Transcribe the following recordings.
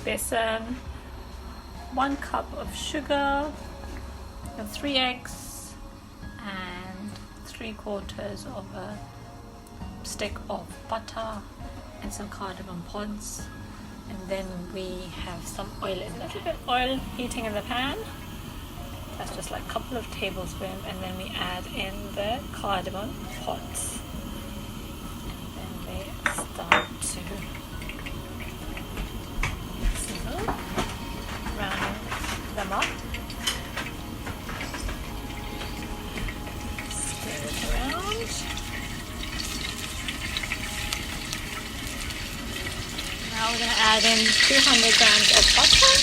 besan, 1 cup of sugar, and 3 eggs, and 3/4 of a stick of butter, and some cardamom pods. And then we have some oil, a little bit oil heating in the pan. That's just like a couple of tablespoons, and then we add in the cardamom pods. And then they start to sizzle, round them up. Stir it around. Now we're going to add in 200 grams of butter.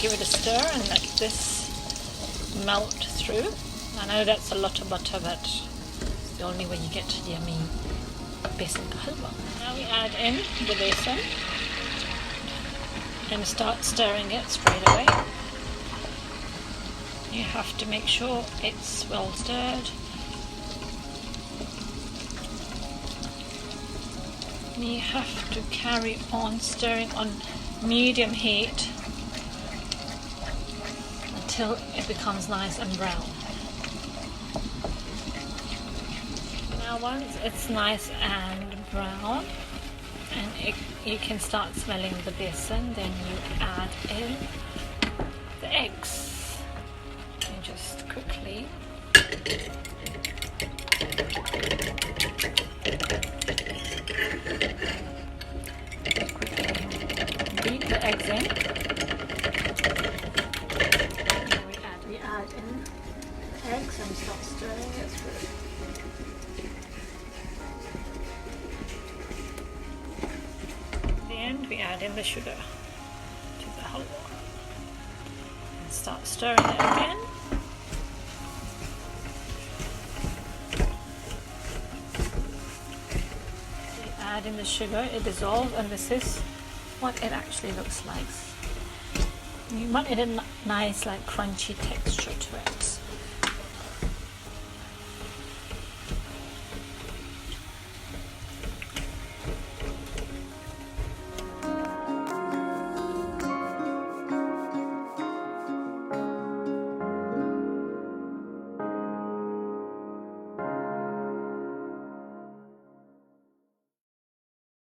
Give it a stir and let this melt through. I know that's a lot of butter, but it's the only way you get yummy besan halwa. Now we add in the besan and start stirring it straight away. You have to make sure it's well stirred. And you have to carry on stirring on medium heat until it becomes nice and brown. Now once it's nice and brown and you can start smelling the besan, then you add in the eggs. And just quickly beat the eggs in. In eggs and start stirring it through. At the end we add in the sugar to the halwa and start stirring it again. We add in the sugar, it dissolves, and this is what it actually looks like. You want it a nice, like crunchy texture to it.